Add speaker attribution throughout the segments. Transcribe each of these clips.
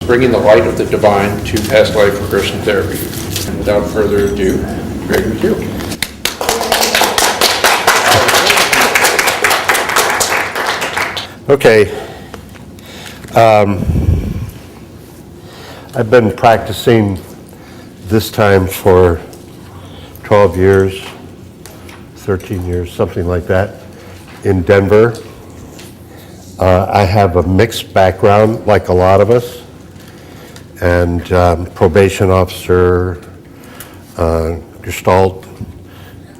Speaker 1: bringing the light of the divine to past life regression therapy. And without further ado, Greg McHugh.
Speaker 2: Okay. I've been practicing this time for 12 years, 13 years, something like that, in Denver. I have a mixed background, like a lot of us, and probation officer, Gestalt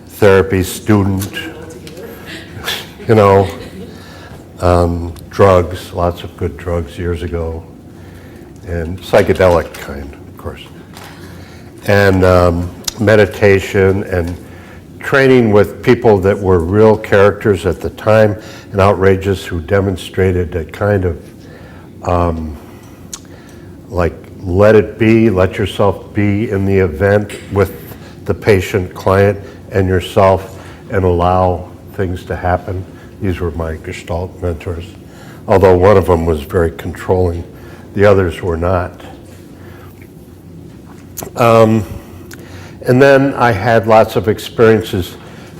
Speaker 2: therapy student, drugs, lots of good drugs years ago, and psychedelic kind, of course, and meditation and training with people that were real characters at the time and outrageous, who demonstrated a kind of like let it be, let yourself be in the event with the patient, client, and yourself, and allow things to happen. These were my Gestalt mentors, although one of them was very controlling. The others were not. And then I had lots of experiences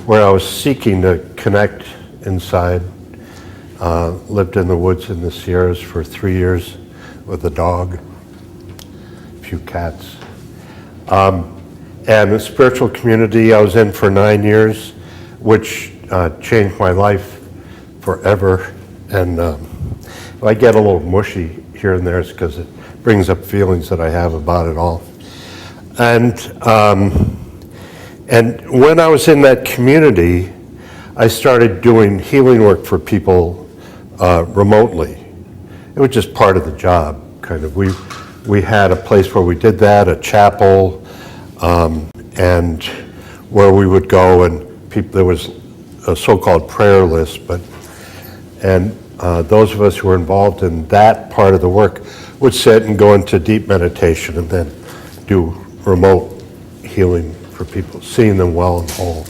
Speaker 2: where I was seeking to connect inside. Lived in the woods in the Sierras for 3 years with a dog, a few cats. And the spiritual community I was in for 9 years, which changed my life forever. And if I get a little mushy here and there, it's because it brings up feelings that I have about it all. And when I was in that community, I started doing healing work for people remotely. It was just part of the job, kind of. We had a place where we did that, a chapel, and where we would go, and there was a so-called prayer list, and those of us who were involved in that part of the work would sit and go into deep meditation and then do remote healing for people, seeing them well and whole.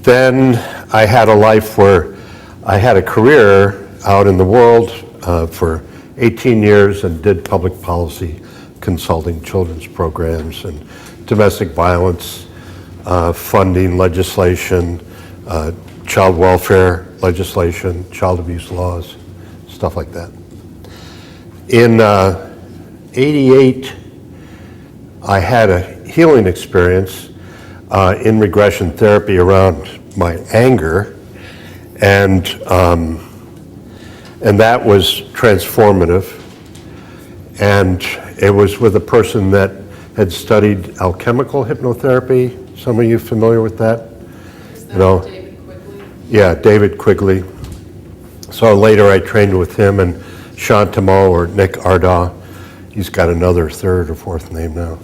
Speaker 2: Then I had a life where I had a career out in the world for 18 years and did public policy consulting, children's programs, and domestic violence funding legislation, child welfare legislation, child abuse laws, stuff like that. In '88, I had a healing experience in regression therapy around my anger, and that was transformative. And it was with a person that had studied alchemical hypnotherapy. Some of you familiar with that?
Speaker 3: Is that David Quigley?
Speaker 2: Yeah, David Quigley. So later I trained with him and Shantamo or Nick Ardaw. He's got another third or fourth name now.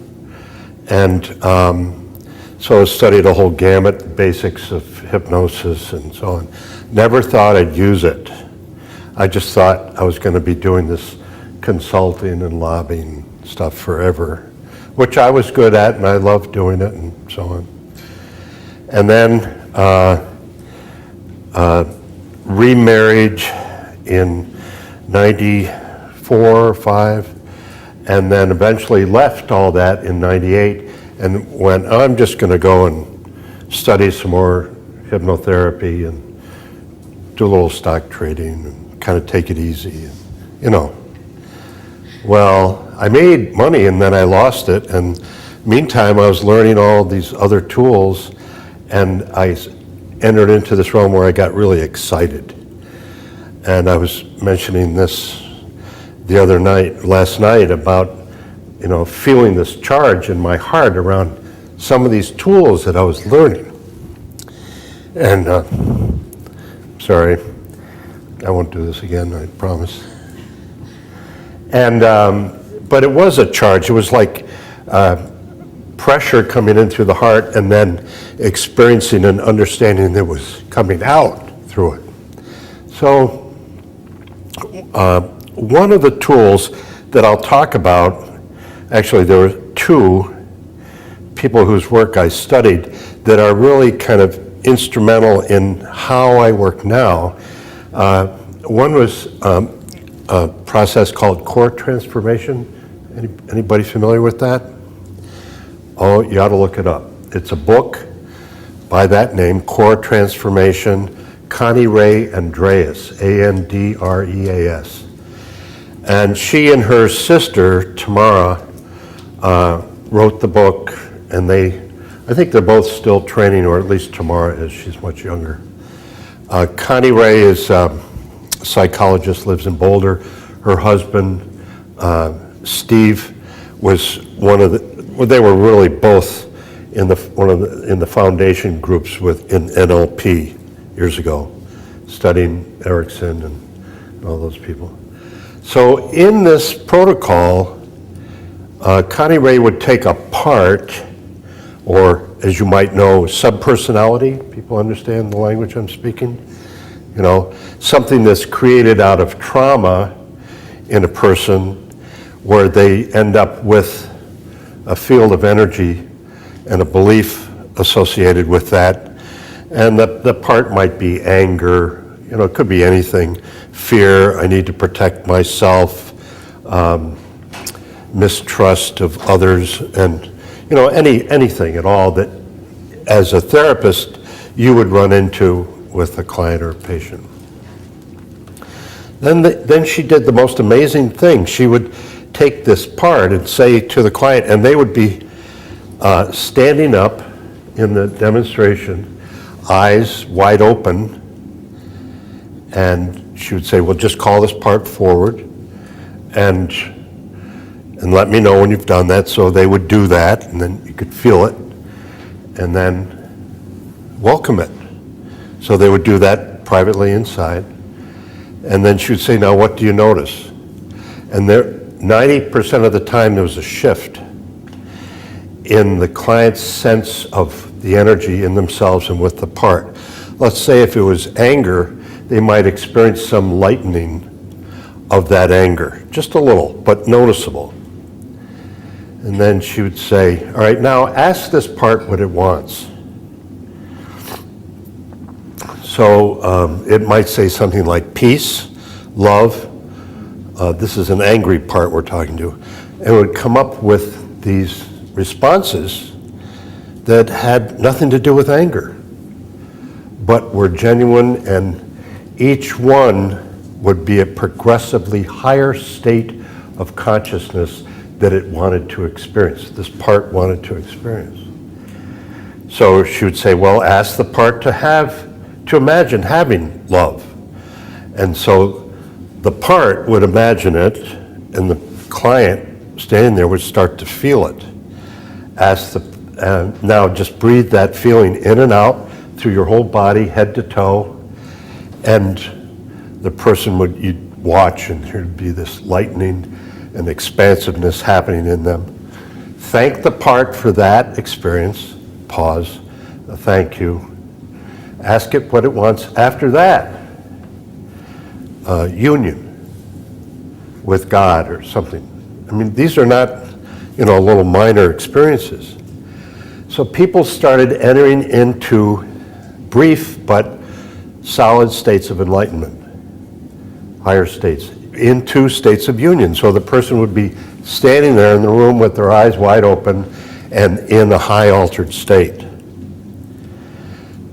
Speaker 2: And so I studied a whole gamut, basics of hypnosis and so on. Never thought I'd use it. I just thought I was going to be doing this consulting and lobbying stuff forever, which I was good at and I loved doing it and so on. And then remarried in 94 or 5, and then eventually left all that in 98 and went, I'm just going to go and study some more hypnotherapy and do a little stock trading and kind of take it easy, Well, I made money and then I lost it, and meantime I was learning all these other tools, and I entered into this realm where I got really excited. And I was mentioning this last night about, feeling this charge in my heart around some of these tools that I was learning. And, sorry, I won't do this again, I promise. And, but it was a charge. It was like pressure coming in through the heart and then experiencing and understanding that was coming out through it. So one of the tools that I'll talk about, actually there were 2 people whose work I studied that are really kind of instrumental in how I work now. One was a process called core transformation. Anybody familiar with that? Oh, you ought to look it up. It's a book by that name, Core Transformation, Connie Ray Andreas, Andreas. And she and her sister, Tamara, wrote the book, and I think they're both still training, or at least Tamara is, she's much younger. Connie Ray is a psychologist, lives in Boulder. Her husband, Steve, was they were really both in the foundation groups in NLP years ago, studying Erickson and all those people. So in this protocol, Connie Ray would take a part, or as you might know, subpersonality. People understand the language I'm speaking? You know, something that's created out of trauma in a person where they end up with a field of energy and a belief associated with that. And the part might be anger, you know, it could be anything. Fear, I need to protect myself, mistrust of others, and, you know, anything at all that, as a therapist, you would run into with a client or a patient. Then she did the most amazing thing. She would take this part and say to the client, and they would be standing up in the demonstration, eyes wide open, and she would say, well, just call this part forward and let me know when you've done that. So they would do that, and then you could feel it, and then welcome it. So they would do that privately inside, and then she would say, now what do you notice? And 90% of the time there was a shift in the client's sense of the energy in themselves and with the part. Let's say if it was anger, they might experience some lightening of that anger, just a little, but noticeable. And then she would say, all right, now ask this part what it wants. So it might say something like peace, love. This is an angry part we're talking to. And it would come up with these responses that had nothing to do with anger, but were genuine, and each one would be a progressively higher state of consciousness that it wanted to experience, this part wanted to experience. So she would say, well, ask the part to imagine having love. And so the part would imagine it, and the client standing there would start to feel it. Now just breathe that feeling in and out through your whole body, head to toe, and the person you'd watch, and there'd be this lightening and expansiveness happening in them. Thank the part for that experience. Pause. Thank you. Ask it what it wants. After that, union with God or something. I mean, these are not, little minor experiences. So people started entering into brief but solid states of enlightenment, higher states, into states of union. So the person would be standing there in the room with their eyes wide open and in a high altered state.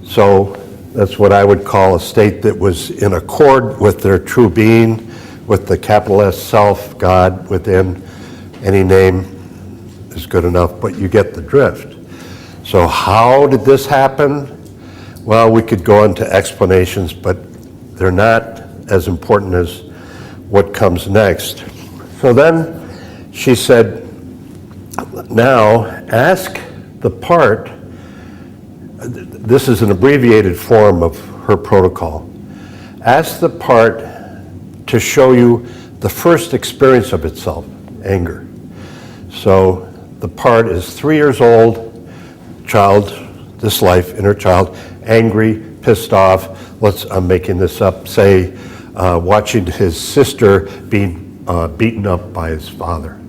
Speaker 2: So that's what I would call a state that was in accord with their true being, with the capital S self, God within. Any name is good enough, but you get the drift. So how did this happen? Well, we could go into explanations, but they're not as important as what comes next. So then she said, now ask the part, this is an abbreviated form of her protocol, ask the part to show you the first experience of itself, anger. So the part is 3 years old, child, this life, inner child, angry, pissed off, I'm making this up, say, watching his sister being beaten up by his father.